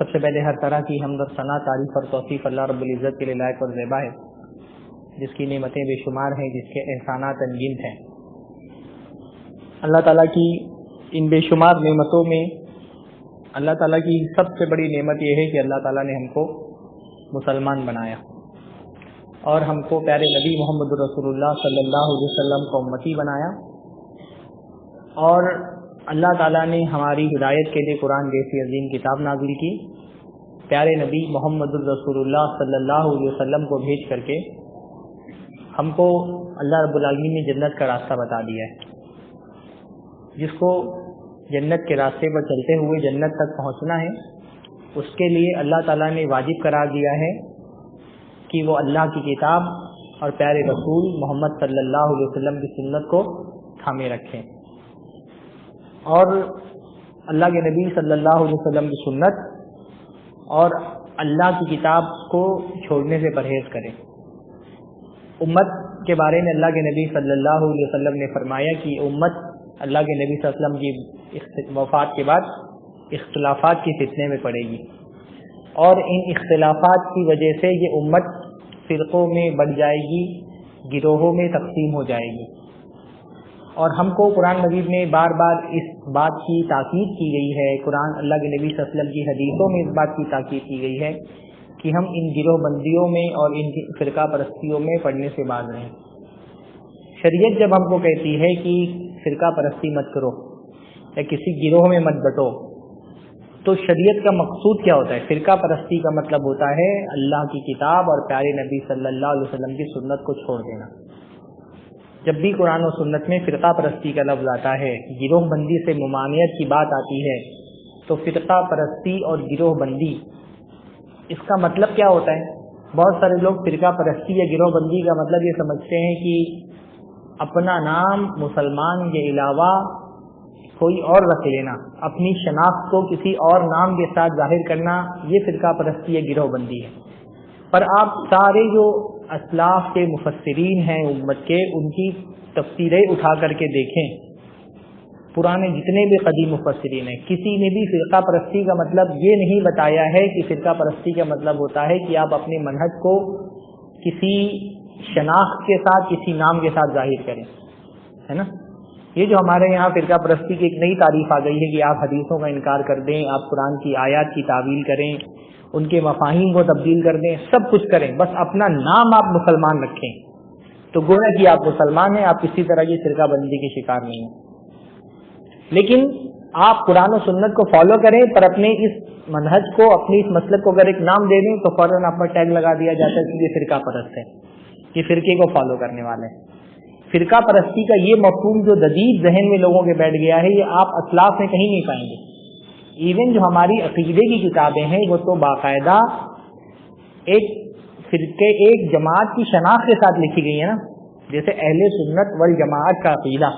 سب سے پہلے ہر طرح کی حمد و ثنا، تعریف اور توصیف اللہ رب العزت کے لیے لائق اور زیبا ہے، جس کی نعمتیں بے شمار ہیں، جس کے احسانات انگنت ہیں۔ اللہ تعالیٰ کی ان بے شمار نعمتوں میں اللہ تعالیٰ کی سب سے بڑی نعمت یہ ہے کہ اللہ تعالیٰ نے ہم کو مسلمان بنایا اور ہم کو پیارے نبی محمد رسول اللہ صلی اللہ علیہ وسلم کا امتی بنایا، اور اللہ تعالیٰ نے ہماری ہدایت کے لیے قرآن جیسی عظیم کتاب نازل کی، پیارے نبی محمد رسول اللہ صلی اللہ علیہ وسلم کو بھیج کر کے ہم کو اللہ رب العالمین نے جنت کا راستہ بتا دیا ہے۔ جس کو جنت کے راستے پر چلتے ہوئے جنت تک پہنچنا ہے، اس کے لیے اللہ تعالیٰ نے واجب قرار دیا ہے کہ وہ اللہ کی کتاب اور پیارے رسول محمد صلی اللہ علیہ وسلم کی سنت کو تھامے رکھیں، اور اللہ کے نبی صلی اللہ علیہ وسلم کی سنت اور اللہ کی کتاب کو چھوڑنے سے پرہیز کریں۔ امت کے بارے میں اللہ کے نبی صلی اللہ علیہ وسلم نے فرمایا کہ امت اللہ کے نبی صلی اللہ علیہ وسلم کی وفات کے بعد اختلافات کی فتنے میں پڑے گی، اور ان اختلافات کی وجہ سے یہ امت فرقوں میں بٹ جائے گی، گروہوں میں تقسیم ہو جائے گی۔ اور ہم کو قرآن مجید میں بار بار اس بات کی تاکید کی گئی ہے، قرآن اللہ کے نبی صلی اللہ علیہ وسلم کی حدیثوں میں اس بات کی تاکید کی گئی ہے کہ ہم ان گروہ بندیوں میں اور ان فرقہ پرستیوں میں پڑنے سے باز رہیں۔ شریعت جب ہم کو کہتی ہے کہ فرقہ پرستی مت کرو یا کسی گروہ میں مت بٹو، تو شریعت کا مقصود کیا ہوتا ہے؟ فرقہ پرستی کا مطلب ہوتا ہے اللہ کی کتاب اور پیارے نبی صلی اللہ علیہ وسلم کی سنت کو چھوڑ دینا۔ جب بھی قرآن و سنت میں فرقہ پرستی کا لفظ آتا ہے، گروہ بندی سے ممانعت کی بات آتی ہے، تو فرقہ پرستی اور گروہ بندی اس کا مطلب کیا ہوتا ہے؟ بہت سارے لوگ فرقہ پرستی یا گروہ بندی کا مطلب یہ سمجھتے ہیں کہ اپنا نام مسلمان کے علاوہ کوئی اور رکھ لینا، اپنی شناخت کو کسی اور نام کے ساتھ ظاہر کرنا، یہ فرقہ پرستی یا گروہ بندی ہے۔ پر آپ سارے جو اسلاف کے مفسرین ہیں امت کے، ان کی تفسیریں اٹھا کر کے دیکھیں، پرانے جتنے بھی قدیم مفسرین ہیں، کسی نے بھی فرقہ پرستی کا مطلب یہ نہیں بتایا ہے کہ فرقہ پرستی کا مطلب ہوتا ہے کہ آپ اپنے منہج کو کسی شناخت کے ساتھ، کسی نام کے ساتھ ظاہر کریں، ہے نا۔ یہ جو ہمارے یہاں فرقہ پرستی کی ایک نئی تعریف آ گئی ہے کہ آپ حدیثوں کا انکار کر دیں، آپ قرآن کی آیات کی تعویل کریں، ان کے مفاہیم کو تبدیل کر دیں، سب کچھ کریں، بس اپنا نام آپ مسلمان رکھیں، تو گویا کہ آپ مسلمان ہیں، آپ کسی طرح کی فرقہ بندی کے شکار نہیں ہیں۔ لیکن آپ قرآن و سنت کو فالو کریں، پر اپنے اس منہج کو، اپنی اس مسلک کو اگر ایک نام دے دیں تو فوراً آپ پر ٹیگ لگا دیا جاتا ہے کہ یہ فرقہ پرست ہے، یہ فرقے کو فالو کرنے والے ہیں۔ فرقہ پرستی کا یہ مفہوم جو جدید ذہن میں لوگوں کے بیٹھ گیا ہے، یہ آپ اسلاف میں کہیں نہیں پائیں گے۔ ایون جو ہماری عقیدے کی کتابیں ہیں، وہ تو باقاعدہ ایک فرقے، ایک جماعت کی شناخت کے ساتھ لکھی گئی ہے نا، جیسے اہل سنت والجماعت کا عقیدہ۔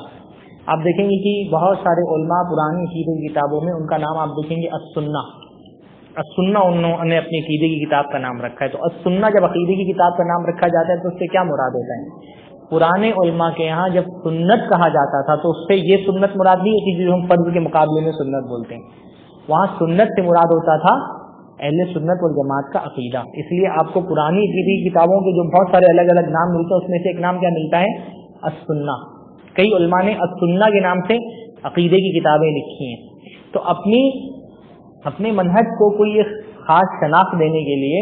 آپ دیکھیں گے کہ بہت سارے علماء پرانی عقیدے کی کتابوں میں ان کا نام آپ دیکھیں گے السنہ، السنہ انہوں نے اپنی عقیدے کی کتاب کا نام رکھا ہے۔ تو السنہ جب عقیدے کی کتاب کا نام رکھا جاتا ہے تو اس سے کیا مراد ہوتا ہے؟ پرانے علماء کے یہاں جب سنت کہا جاتا تھا تو اس سے یہ سنت مراد نہیں ہوتی جو ہم فرض کے مقابلے میں سنت بولتے ہیں، وہاں سنت سے مراد ہوتا تھا اہل سنت والجماعت کا عقیدہ۔ اس لیے آپ کو پرانی عقیدے کی کتابوں کے جو بہت سارے الگ الگ نام ملتے ہیں، اس میں سے ایک نام کیا ملتا ہے؟ السنہ۔ کئی علماء نے السنہ کے نام سے عقیدے کی کتابیں لکھی ہیں۔ تو اپنے منہج کو کوئی ایک خاص شناخت دینے کے لیے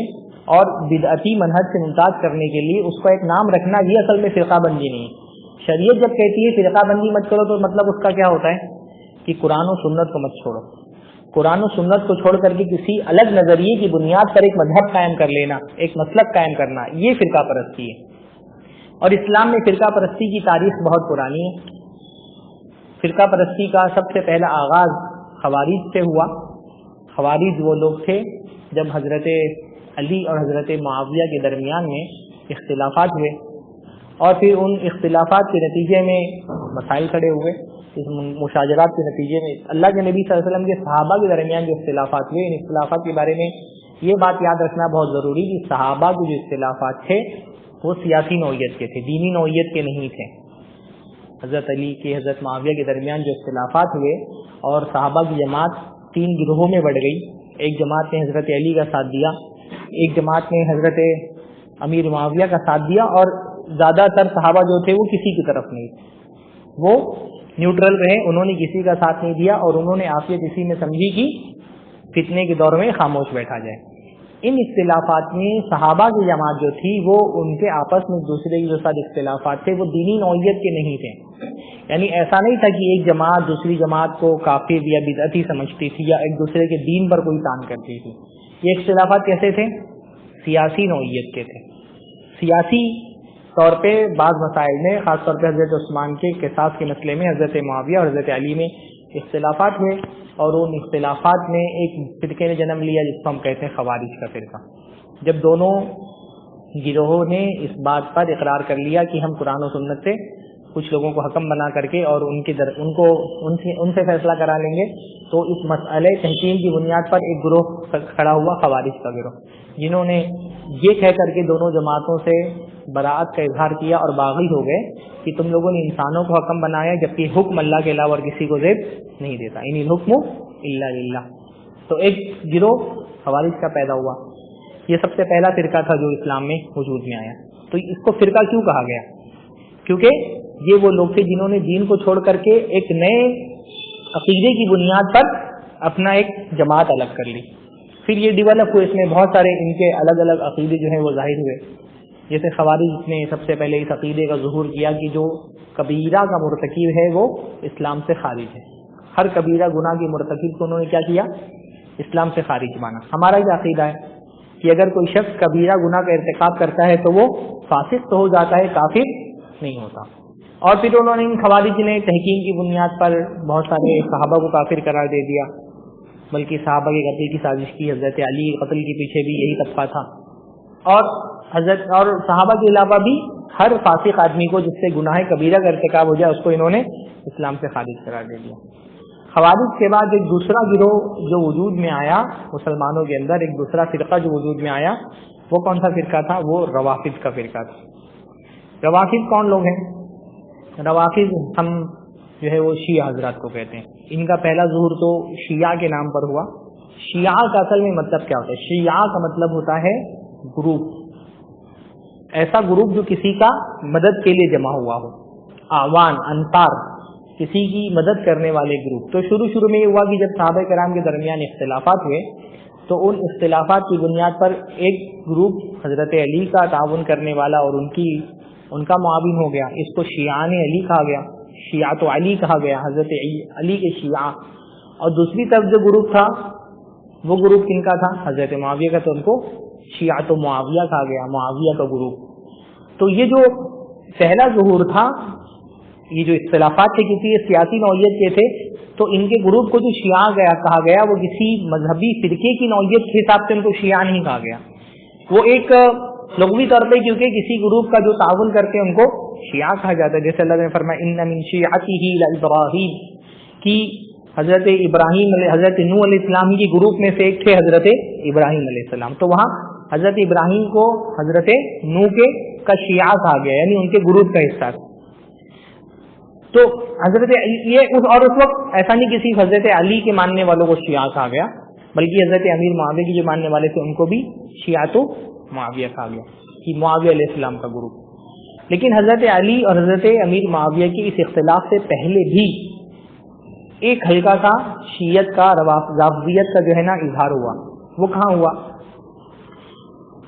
اور بدعتی منہج سے ممتاز کرنے کے لیے اس کو ایک نام رکھنا، یہ اصل میں فرقہ بندی نہیں ہے۔ شریعت جب کہتی ہے فرقہ بندی مت کرو تو مطلب اس کا کیا ہوتا ہے کہ قرآن و سنت کو مت چھوڑو، قرآن و سنت کو چھوڑ کر کے کسی الگ نظریے کی بنیاد پر ایک مذہب قائم کر لینا، ایک مسلک قائم کرنا، یہ فرقہ پرستی ہے۔ اور اسلام میں فرقہ پرستی کی تاریخ بہت پرانی ہے۔ فرقہ پرستی کا سب سے پہلا آغاز خوارج سے ہوا۔ خوارج وہ لوگ تھے جب حضرت علی اور حضرت معاویہ کے درمیان میں اختلافات ہوئے، اور پھر ان اختلافات کے نتیجے میں مسائل کھڑے ہوئے۔ اس مشاجرات کے نتیجے میں اللہ کے نبی صلی اللہ علیہ وسلم کے صحابہ کے درمیان جو اختلافات ہوئے، ان اختلافات کے بارے میں یہ بات یاد رکھنا بہت ضروری کہ صحابہ کے جو اختلافات تھے وہ سیاسی نوعیت کے تھے، دینی نوعیت کے نہیں تھے۔ حضرت علی کے حضرت معاویہ کے درمیان جو اختلافات ہوئے اور صحابہ کی جماعت 3 گروہوں میں بڑھ گئی، ایک جماعت نے حضرت علی کا ساتھ دیا، ایک جماعت نے حضرت امیر معاویہ کا ساتھ دیا، اور زیادہ تر صحابہ جو تھے وہ کسی کی طرف نہیں تھے، وہ نیوٹرل رہے، انہوں نے کسی کا ساتھ نہیں دیا، اور انہوں نے عافیت اسی میں سمجھی کہ فتنے کے دور میں خاموش بیٹھا جائے۔ ان اختلافات میں صحابہ کی جماعت جو تھی وہ ان کے آپس میں ایک دوسرے کے جو ساتھ اختلافات تھے وہ دینی نوعیت کے نہیں تھے، یعنی ایسا نہیں تھا کہ ایک جماعت دوسری جماعت کو کافر یا بدعتی سمجھتی تھی یا ایک دوسرے کے دین پر کوئی تان کرتی تھی۔ یہ اختلافات کیسے تھے؟ سیاسی نوعیت کے تھے۔ سیاسی طور پہ بعض مسائل میں، خاص طور پہ حضرت عثمان کے قصاص کے مسئلے میں حضرت معاویہ اور حضرت علی میں اختلافات ہوئے، اور ان اختلافات میں ایک فرقے نے جنم لیا جس کو ہم کہتے ہیں خوارج کا فرقہ۔ جب دونوں گروہوں نے اس بات پر اقرار کر لیا کہ ہم قرآن و سنت سے کچھ لوگوں کو حکم بنا کر کے اور ان سے فیصلہ کرا لیں گے، تو اس مسئلے تحکیم کی بنیاد پر ایک گروہ کھڑا ہوا، خوارج کا گروہ، جنہوں نے یہ کہہ کر کے دونوں جماعتوں سے براعت کا اظہار کیا اور باغی ہو گئے کہ تم لوگوں نے انسانوں کو حکم بنایا جبکہ حکم اللہ کے علاوہ اور کسی کو زیب نہیں دیتا، ان الحکم الا للہ۔ تو ایک گروہ خوارج کا پیدا ہوا، یہ سب سے پہلا فرقہ تھا جو اسلام میں وجود میں آیا۔ تو اس کو فرقہ کیوں کہا گیا؟ کیونکہ یہ وہ لوگ تھے جنہوں نے دین کو چھوڑ کر کے ایک نئے عقیدے کی بنیاد پر اپنا ایک جماعت الگ کر لی۔ پھر یہ ڈیولپ ہوئے، اس میں بہت سارے ان کے الگ الگ عقیدے جو ہیں وہ ظاہر ہوئے۔ جیسے خوارج نے سب سے پہلے اس عقیدے کا ظہور کیا کہ جو کبیرہ کا مرتکب ہے وہ اسلام سے خارج ہے۔ ہر کبیرہ گناہ کے مرتکب کو انہوں نے کیا کیا؟ اسلام سے خارج مانا۔ ہمارا یہ عقیدہ ہے کہ اگر کوئی شخص کبیرہ گناہ کا ارتکاب کرتا ہے تو وہ فاسق تو ہو جاتا ہے، کافر نہیں ہوتا۔ اور پھر انہوں نے خوارج نے تحکیم کی بنیاد پر بہت سارے صحابہ کو کافر قرار دے دیا، بلکہ صحابہ کے قتل کی سازش کی، حضرت علی قتل کے پیچھے بھی یہی طبقہ تھا، اور صحابہ کے علاوہ بھی ہر فاسق آدمی کو جس سے گناہ کبیرہ کا ارتکاب ہو جائے اس کو انہوں نے اسلام سے خارج قرار دے دیا۔ خوارج کے بعد ایک دوسرا گروہ جو وجود میں آیا مسلمانوں کے اندر، ایک دوسرا فرقہ جو وجود میں آیا، وہ کون سا فرقہ تھا؟ وہ روافض کا فرقہ تھا۔ روافض کون لوگ ہیں؟ روافض ہم جو ہے وہ شیعہ حضرات کو کہتے ہیں۔ ان کا پہلا ظہور تو شیعہ کے نام پر ہوا۔ شیعہ کا اصل میں مطلب کیا ہوتا ہے؟ شیعہ کا مطلب ہوتا ہے گروپ، ایسا گروپ جو کسی کا مدد کے لیے جمع ہوا ہو، اعوان، انصار، کسی کی مدد کرنے والے گروپ۔ تو شروع میں یہ ہوا کہ جب صحابہ کرام کے درمیان اختلافات ہوئے تو ان اختلافات کی بنیاد پر ایک گروپ حضرت علی کا تعاون کرنے والا اور ان کا معاون ہو گیا، اس کو شیعان علی کہا گیا، شیعۃ علی کہا گیا، حضرت علی کے شیعہ۔ اور دوسری طرف جو گروپ تھا وہ گروپ کن کا تھا؟ حضرت معاویہ کا، تو ان کو شیعۃ معاویہ کہا گیا، معاویہ کا گروپ۔ تو یہ جو پہلا ظہور تھا، یہ جو اختلافات تھے کسی سیاسی نوعیت کے تھے، تو ان کے گروپ کو جو شیعہ کہا گیا وہ کسی مذہبی فرقے کی نوعیت کے حساب سے ان کو شیعہ نہیں کہا گیا، وہ ایک لغوی طور پہ کیونکہ کسی گروپ کا جو تعاون کرتے ہیں ان کو شیعہ کہا جاتا ہے۔ جیسے اللہ نے فرمایا ان من شیعته لابراہیم، کہ حضرت ابراہیم حضرت نوح علیہ السلام کے گروپ میں سے ایک تھے حضرت ابراہیم علیہ السلام، تو وہاں حضرت ابراہیم کو حضرت نوح کا شیعہ کہا گیا، یعنی ان کے گروپ کا حصہ تھا۔ تو حضرت اور اس وقت ایسا نہیں کسی حضرت علی کے ماننے والوں کو شیعہ کہا گیا، بلکہ حضرت امیر معاویہ کے جو ماننے والے تھے ان کو بھی شیعۃ معاویہ کہا گیا، کہ معاویہ علیہ السلام کا گروپ۔ لیکن حضرت علی اور حضرت امیر معاویہ کے اس اختلاف سے پہلے بھی ایک حلقہ کا شیعت کا رافضیت کا جو ہے نا اظہار ہوا۔ وہ کہاں ہوا؟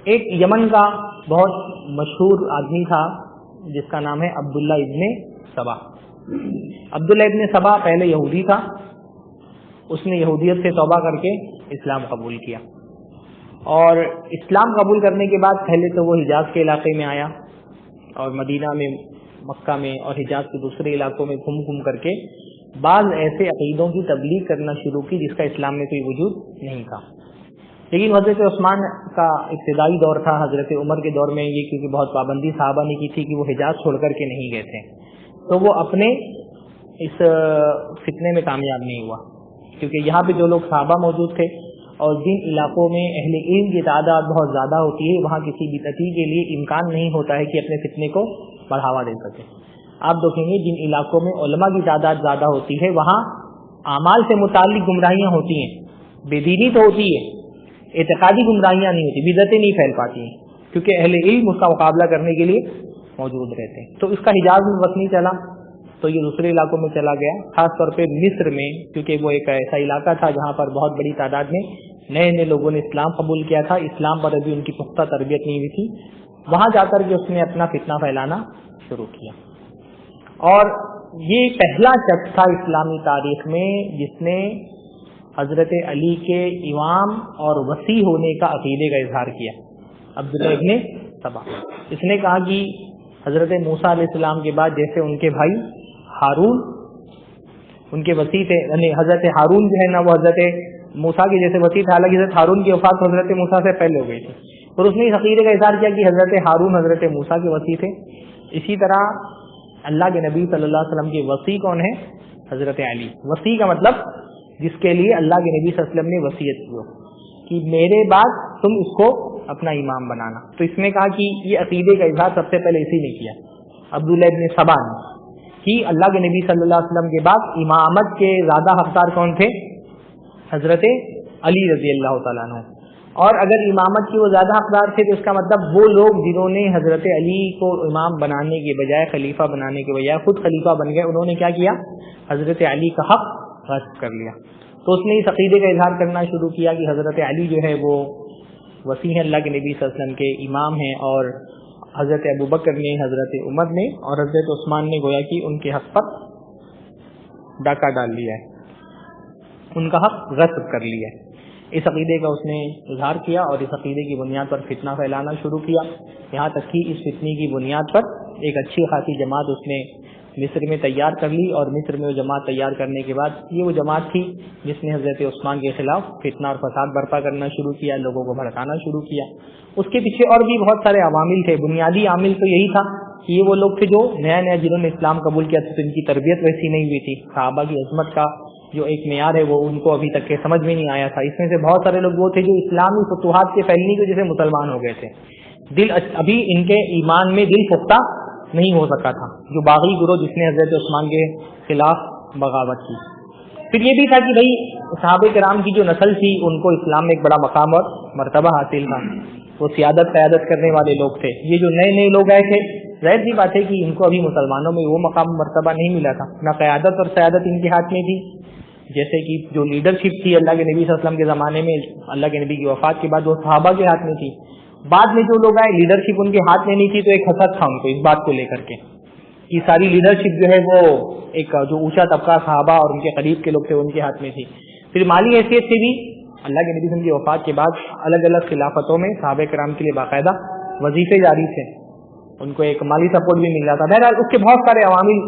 ایک یمن کا بہت مشہور آدمی تھا جس کا نام ہے عبداللہ ابن سبا۔ عبداللہ ابن سبا پہلے یہودی تھا، اس نے یہودیت سے توبہ کر کے اسلام قبول کیا، اور اسلام قبول کرنے کے بعد پہلے تو وہ حجاز کے علاقے میں آیا اور مدینہ میں، مکہ میں اور حجاز کے دوسرے علاقوں میں گھوم کر کے بعض ایسے عقیدوں کی تبلیغ کرنا شروع کی جس کا اسلام میں کوئی وجود نہیں تھا۔ لیکن حضرت عثمان کا ابتدائی دور تھا، حضرت عمر کے دور میں یہ کیونکہ بہت پابندی صحابہ نے کی تھی کہ وہ حجاز چھوڑ کر کے نہیں گئے تھے، تو وہ اپنے اس فتنے میں کامیاب نہیں ہوا، کیونکہ یہاں پہ جو لوگ صحابہ موجود تھے اور جن علاقوں میں اہل علم کی تعداد بہت زیادہ ہوتی ہے وہاں کسی بدعتی کے لیے امکان نہیں ہوتا ہے کہ اپنے فتنے کو بڑھاوا دے سکے۔ آپ دیکھیں گے جن علاقوں میں علماء کی تعداد زیادہ ہوتی ہے وہاں اعمال سے متعلق گمراہیاں ہوتی ہیں، بے دینی تو ہوتی ہے، اعتقادی گمراہیاں نہیں ہوتی، بدعتیں نہیں پھیل پاتی ہیں، کیونکہ اہل علم اس کا مقابلہ کرنے کے لیے موجود رہتے ہیں۔ تو اس کا حجاز میں بس نہیں چلا تو یہ دوسرے علاقوں میں چلا گیا، خاص طور پہ مصر میں، کیونکہ وہ ایک ایسا علاقہ تھا جہاں پر بہت بڑی تعداد میں نئے نئے لوگوں نے اسلام قبول کیا تھا، اسلام پر ابھی ان کی پختہ تربیت نہیں ہوئی تھی۔ وہاں جا کر کے اس نے اپنا فتنہ پھیلانا شروع کیا، اور یہ پہلا شخص تھا اسلامی تاریخ میں جس نے حضرت علی کے امام اور وصی ہونے کا عقیدے کا اظہار کیا، عبداللہ ابن سبا۔ اس نے کہا کہ حضرت موسیٰ علیہ السلام کے بعد جیسے ان کے بھائی ہارون ان کے وصی تھے، یعنی حضرت ہارون جو ہے نا وہ حضرت موسیٰ کے جیسے وصی تھے، حالانکہ حضرت ہارون کی وفات حضرت موسیٰ سے پہلے ہو گئی تھی، اور اس نے اس عقیدے کا اظہار کیا کہ حضرت ہارون حضرت موسیٰ کے وصی تھے۔ اسی طرح اللہ کے نبی صلی اللہ علیہ وسلم کے وصی کون ہے؟ حضرت علی۔ وصی کا مطلب جس کے لیے اللہ کے نبی صلی اللہ علیہ وسلم نے وصیت کی کہ میرے بعد تم اس کو اپنا امام بنانا۔ تو اس نے کہا کہ یہ عقیدے کا اظہار سب سے پہلے اسی نے کیا، عبداللہ ابن سبا نے، کہ اللہ کے نبی صلی اللہ علیہ وسلم کے بعد امامت کے زیادہ حقدار کون تھے؟ حضرت علی رضی اللہ تعالیٰ عنہ۔ اور اگر امامت کی وہ زیادہ حقدار تھے تو اس کا مطلب وہ لوگ جنہوں نے حضرت علی کو امام بنانے کے بجائے، خلیفہ بنانے کے بجائے خود خلیفہ بن گئے، انہوں نے کیا کیا؟ حضرت علی کا حق غصب کر لیا۔ تو اس نے اس عقیدے کا اظہار کرنا شروع کیا کہ حضرت علی جو ہے وہ وصی ہیں، اللہ کے نبی صلی اللہ علیہ وسلم کے امام ہیں، اور حضرت ابوبکر نے، حضرت عمر نے اور حضرت عثمان نے گویا کہ ان کے حق پر ڈاکہ ڈال لیا ہے، ان کا حق غصب کر لیا ہے۔ اس عقیدے کا اس نے اظہار کیا اور اس عقیدے کی بنیاد پر فتنہ پھیلانا شروع کیا، یہاں تک کہ اس فتنے کی بنیاد پر ایک اچھی خاصی جماعت اس نے مصر میں تیار کر لی، اور مصر میں وہ جماعت تیار کرنے کے بعد یہ وہ جماعت تھی جس نے حضرت عثمان کے خلاف فتنہ اور فساد برپا کرنا شروع کیا، لوگوں کو بھڑکانا شروع کیا۔ اس کے پیچھے اور بھی بہت سارے عوامل تھے، بنیادی عامل تو یہی تھا کہ یہ وہ لوگ تھے جو نیا نیا جنہوں نے اسلام قبول کیا تھا، تو ان کی تربیت ویسی نہیں ہوئی تھی، صحابہ کی عظمت کا جو ایک معیار ہے وہ ان کو ابھی تک کے سمجھ میں نہیں آیا تھا۔ اس میں سے بہت سارے لوگ وہ تھے جو اسلامی فتوحات کے پھیلنے کی وجہ سے مسلمان ہو گئے تھے، دل ابھی ان کے ایمان میں دل پختہ نہیں ہو سکا تھا، جو باغی گروہ جس نے حضرت عثمان کے خلاف بغاوت کی۔ پھر یہ بھی تھا کہ بھائی صحابہ کرام کی جو نسل تھی ان کو اسلام میں ایک بڑا مقام اور مرتبہ حاصل تھا، وہ سیادت قیادت کرنے والے لوگ تھے۔ یہ جو نئے نئے لوگ آئے تھے، ظاہر سی بات ہے کہ ان کو ابھی مسلمانوں میں وہ مقام مرتبہ نہیں ملا تھا، نہ قیادت اور سیادت ان کے ہاتھ میں تھی، جیسے کہ جو لیڈرشپ تھی اللہ کے نبی صلی اللہ علیہ وسلم کے زمانے میں، اللہ کے نبی کی وفات کے بعد وہ صحابہ کے ہاتھ میں تھی۔ بعد میں جو لوگ آئے لیڈرشپ ان کے ہاتھ میں نہیں تھی، تو ایک حسد تھا ان کو اس بات کو لے کر کے کہ ساری لیڈرشپ جو ہے وہ ایک جو اونچا طبقہ صحابہ اور ان کے قریب کے لوگ تھے ان کے ہاتھ میں تھی۔ پھر مالی حیثیت سے بھی اللہ کے نبی صلی اللہ علیہ وسلم کی وفات کے بعد الگ الگ خلافتوں میں صحابہ کرام کے لیے باقاعدہ وظیفے جاری تھے، ان کو ایک مالی سپورٹ بھی مل رہا تھا۔ بہرحال اس کے بہت سارے عوامل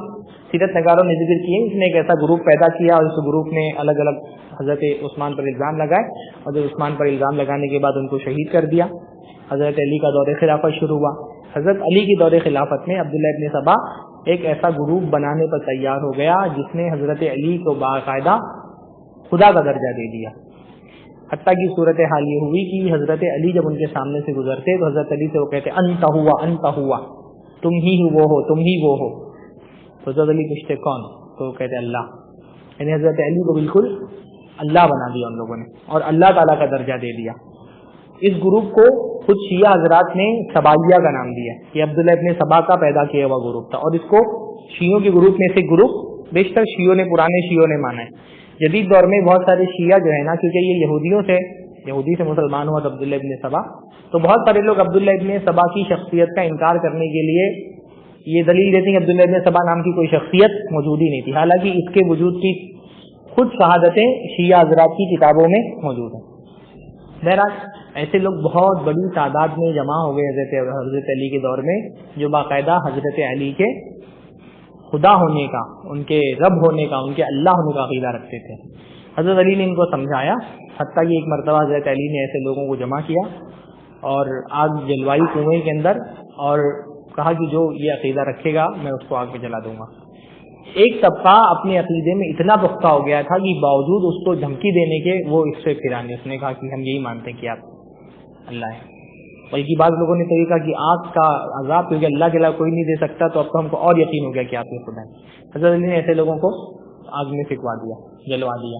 سیرت نگاروں نے ذکر کیے، اس نے ایک ایسا گروپ پیدا کیا اور اس گروپ نے الگ الگ حضرت عثمان پر الزام لگائے، اور جب عثمان پر الزام لگانے کے بعد ان کو شہید کر دیا۔ حضرت علی کا دور خلافت شروع ہوا۔ حضرت علی کی دور خلافت میں عبداللہ ابن سبا ایک ایسا گروپ بنانے پر تیار ہو گیا جس نے حضرت علی کو باقاعدہ خدا کا درجہ دے دیا، حتیٰ کی صورت حال یہ ہوئی کہ حضرت علی جب ان کے سامنے سے گزرتے تو حضرت علی سے وہ کہتے انت ہوا، تم ہی وہ ہو، تم ہی وہ ہو۔ تو حضرت علی پوچھتے کون؟ تو وہ کہتے اللہ، یعنی حضرت علی کو بالکل اللہ بنا دیا ان لوگوں نے اور اللہ تعالیٰ کا درجہ دے دیا۔ اس گروپ کو خود شیعہ حضرات نے سبائیہ کا نام دیا، یہ عبداللہ ابن سبا کا پیدا کیا ہوا گروپ تھا، اور اس کو شیعوں کے گروپ میں سے گروپ بیشتر شیعوں نے، پرانے شیعوں نے مانا ہے۔ جدید دور میں بہت سارے شیعہ جو ہے نا، کیونکہ یہ یہودی سے مسلمان ہوا تھا عبداللہ ابن سبا، تو بہت سارے لوگ عبداللہ ابن سبا کی شخصیت کا انکار کرنے کے لیے یہ دلیل دیتے ہیں کہ عبداللہ ابن سبا نام کی کوئی شخصیت موجود ہی نہیں تھی، حالانکہ اس کے وجود کی خود شہادتیں شیعہ حضرات کی کتابوں میں موجود ہیں۔ بہرحال ایسے لوگ بہت بڑی تعداد میں جمع ہو گئے حضرت علی کے دور میں، جو باقاعدہ حضرت علی کے خدا ہونے کا، ان کے رب ہونے کا، ان کے اللہ ہونے کا عقیدہ رکھتے تھے۔ حضرت علی نے ان کو سمجھایا، حتیٰ کہ ایک مرتبہ حضرت علی نے ایسے لوگوں کو جمع کیا اور آگ جلوائی کنویں کے اندر، اور کہا کہ جو یہ عقیدہ رکھے گا میں اس کو آگ میں جلا دوں گا۔ ایک طبقہ اپنے عقیدے میں اتنا پختہ ہو گیا تھا کہ باوجود اس کو دھمکی دینے کے وہ اس سے پھرانے، اس نے کہا کہ ہم یہی مانتے ہیں کہ آپ اللہ ہے۔ بلکہ بعض لوگوں نے تو یہ کہا کہ آگ کا عذاب کیونکہ اللہ کے علاوہ کوئی نہیں دے سکتا، تو اب تو ہم کو اور یقین ہو گیا کہ آپ کے خدا ہیں۔ حضرت علی نے ایسے لوگوں کو آگ میں پھینکوا دیا، جلوا دیا۔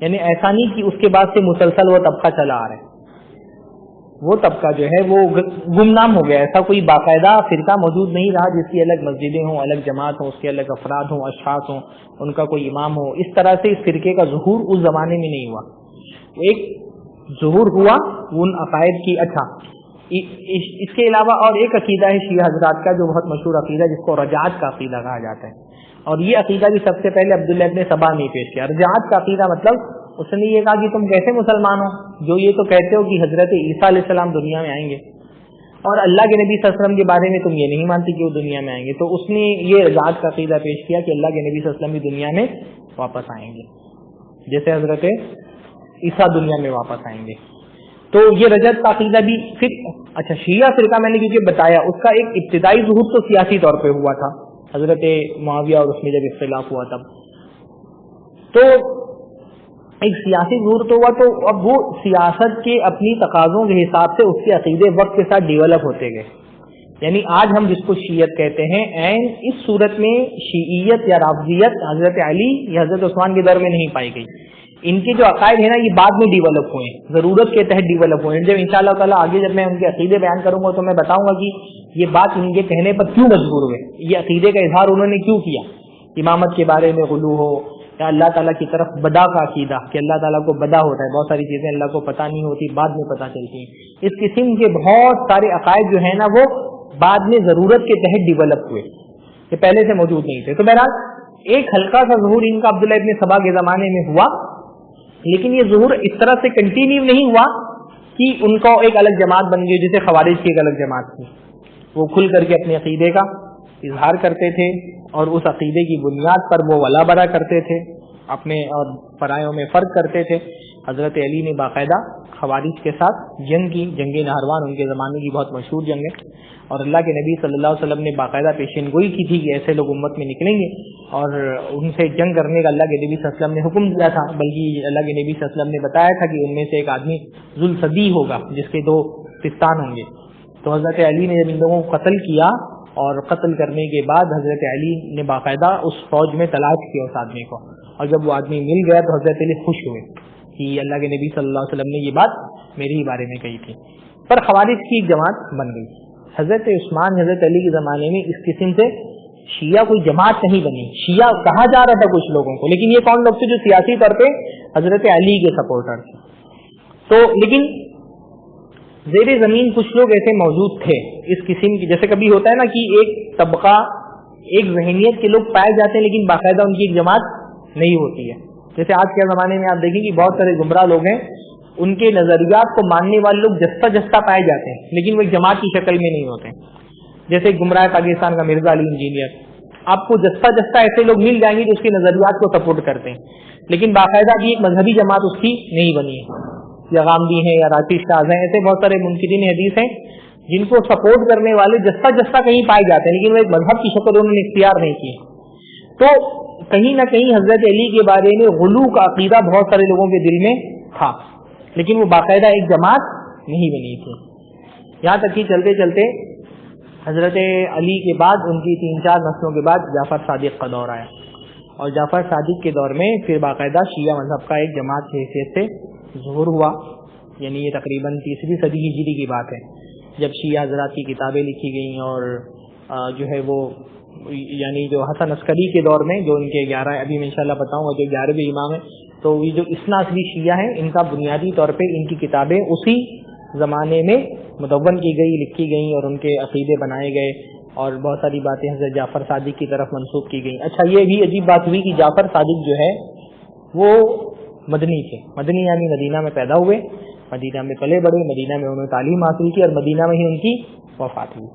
یعنی ایسا نہیں کہ اس کے بعد سے مسلسل وہ طبقہ چلا آ رہا ہے، وہ طبقہ جو ہے وہ گمنام ہو گیا، ایسا کوئی باقاعدہ فرقہ موجود نہیں رہا جس کی الگ مسجدیں ہوں، الگ جماعت ہوں، اس کے الگ افراد ہوں، اشخاص ہوں، ان کا کوئی امام ہو. اس طرح سے اس فرقے کا ظہور اس زمانے میں نہیں ہوا. ایک ظہور ہوا ان عقائد کی. اچھا، اس کے علاوہ اور ایک عقیدہ ہے شیعہ حضرات کا جو بہت مشہور عقیدہ، جس کو رجعت کا عقیدہ کہا جاتا ہے، اور یہ عقیدہ بھی سب سے پہلے عبداللہ ابن سبا نے پیش کیا. رجعت کا عقیدہ مطلب اس نے یہ کہا کہ تم کیسے مسلمان ہو جو یہ تو کہتے ہو کہ حضرت عیسیٰ علیہ السلام دنیا میں آئیں گے، اور اللہ کے نبی صلی اللہ علیہ وسلم کے بارے میں تم یہ نہیں مانتی کہ وہ دنیا میں آئیں گے. تو اس نے یہ رجعت کا عقیدہ پیش کیا کہ اللہ کے نبی صلی اللہ علیہ وسلم بھی دنیا میں واپس آئیں گے، جیسے حضرت عیسیٰ دنیا میں واپس آئیں گے. تو یہ رجعت کا عقیدہ بھی پھر اچھا شیعہ فرقہ میں نے کیونکہ بتایا، اس کا ایک ابتدائی ظہور تو سیاسی طور پہ ہوا تھا، حضرت معاویہ اور اس میں جب اختلاف ہوا تب تو ایک سیاسی ظہور تو ہوا. تو اب وہ سیاست کے اپنی تقاضوں کے حساب سے اس کے عقیدے وقت کے ساتھ ڈیولپ ہوتے گئے. یعنی آج ہم جس کو شیعت کہتے ہیں، اس صورت میں شیعیت یا رافضیت حضرت علی یا حضرت عثمان کے دور میں نہیں پائی گئی. ان کے جو عقائد ہیں نا یہ بعد میں ڈیولپ ہوئے، ضرورت کے تحت ڈیولپ ہوئے. جب انشاءاللہ تعالیٰ آگے جب میں ان کے عقیدے بیان کروں گا تو میں بتاؤں گا کہ یہ بات ان کے کہنے پر کیوں مجبور ہوئے، یہ عقیدے کا اظہار انہوں نے کیوں کیا. امامت کے بارے میں غلو ہو، یا اللہ تعالیٰ کی طرف بدا کا عقیدہ کہ اللہ تعالیٰ کو بدا ہوتا ہے، بہت ساری چیزیں اللہ کو پتہ نہیں ہوتی، بعد میں پتہ چلتی ہیں. اس قسم کے بہت سارے عقائد جو ہیں نا وہ بعد میں ضرورت کے تحت ڈیولپ ہوئے، یہ پہلے سے موجود نہیں تھے. تو بہرحال ایک ہلکا سا ظہور ان کا عبداللہ ابن سبا کے زمانے میں ہوا، لیکن یہ ظہور اس طرح سے کنٹینیو نہیں ہوا کہ ان کو ایک الگ جماعت بن گئی، جیسے خوارج کی ایک الگ جماعت تھی. وہ کھل کر کے اپنے عقیدے کا اظہار کرتے تھے اور اس عقیدے کی بنیاد پر وہ ولا برا کرتے تھے، اپنے اور پرایوں میں فرق کرتے تھے. حضرت علی نے باقاعدہ خوارج کے ساتھ جنگ کی، جنگ نہروان ان کے زمانے کی بہت مشہور جنگ ہے، اور اللہ کے نبی صلی اللہ علیہ وسلم نے باقاعدہ پیشین گوئی کی تھی کہ ایسے لوگ امت میں نکلیں گے اور ان سے جنگ کرنے کا اللہ کے نبی صلی اللہ علیہ وسلم نے حکم دیا تھا. بلکہ اللہ کے نبی صلی اللہ علیہ وسلم نے بتایا تھا کہ ان میں سے ایک آدمی ذوالصدی ہوگا جس کے 2 پستان ہوں گے. تو حضرت علی نے جب ان لوگوں کو قتل کیا اور قتل کرنے کے بعد حضرت علی نے باقاعدہ اس فوج میں تلاش کیا اس آدمی کو، اور جب وہ آدمی مل گیا تو حضرت علی خوش ہوئے کہ اللہ کے نبی صلی اللہ علیہ وسلم نے یہ بات میرے ہی بارے میں کہی تھی. پر خوارج کی ایک جماعت بن گئی. حضرت عثمان حضرت علی کے زمانے میں اس قسم سے شیعہ کوئی جماعت نہیں بنی. شیعہ کہا جا رہا تھا کچھ لوگوں کو، لیکن یہ کون لوگ تھے جو سیاسی طور پہ حضرت علی کے سپورٹر تھے. تو لیکن زیر زمین کچھ لوگ ایسے موجود تھے اس قسم کی، جیسے کبھی ہوتا ہے نا کہ ایک طبقہ ایک ذہنیت کے لوگ پائے جاتے ہیں لیکن باقاعدہ ان کی ایک جماعت نہیں ہوتی ہے. جیسے آج کے زمانے میں آپ دیکھیں کہ بہت سارے گمراہ لوگ ہیں، ان کے نظریات کو ماننے والے لوگ جستا جستا پائے جاتے ہیں لیکن وہ ایک جماعت کی شکل میں نہیں ہوتے. جیسے گمراہ پاکستان کا مرزا علی انجینئر، آپ کو جستا جستا ایسے لوگ مل جائیں گے جو اس کے نظریات کو سپورٹ کرتے ہیں، لیکن باقاعدہ بھی ایک مذہبی جماعت اس کی نہیں بنی ہے. یا غامدی ہیں یا راشد شاز ہیں، ایسے بہت سارے منکرین حدیث ہیں جن کو سپورٹ کرنے والے جستا جستا کہیں پائے جاتے ہیں لیکن وہ ایک مذہب کی شکل انہوں نے اختیار نہیں کی. تو کہیں نہ کہیں حضرت علی کے بارے میں غلو کا عقیدہ بہت سارے لوگوں کے دل میں تھا، لیکن وہ باقاعدہ ایک جماعت نہیں بنی تھی. یہاں تک کہ چلتے چلتے حضرت علی کے بعد ان کی 3-4 نسلوں کے بعد جعفر صادق کا دور آیا، اور جعفر صادق کے دور میں پھر باقاعدہ شیعہ مذہب کا ایک جماعت کی حیثیت سے ظہور ہوا. یعنی یہ تقریباً 3 صدی ہجری کی بات ہے جب شیعہ حضرات کی کتابیں لکھی گئیں، اور جو ہے وہ یعنی جو حسن عسکری کے دور میں جو ان کے 11 ابھی میں انشاءاللہ بتاؤں گا جو 11ویں امام ہیں، تو یہ جو اثنا عشری شیعہ ہیں ان کا بنیادی طور پہ ان کی کتابیں اسی زمانے میں مدون کی گئی، لکھی گئیں اور ان کے عقیدے بنائے گئے اور بہت ساری باتیں حضرت جعفر صادق کی طرف منسوب کی گئیں. اچھا یہ بھی عجیب بات ہوئی کہ جعفر صادق جو ہے وہ مدنی تھے، مدنی یعنی مدینہ میں پیدا ہوئے، مدینہ میں پلے بڑھے، مدینہ میں انہوں نے تعلیم حاصل کی اور مدینہ میں ہی ان کی وفات ہوئی.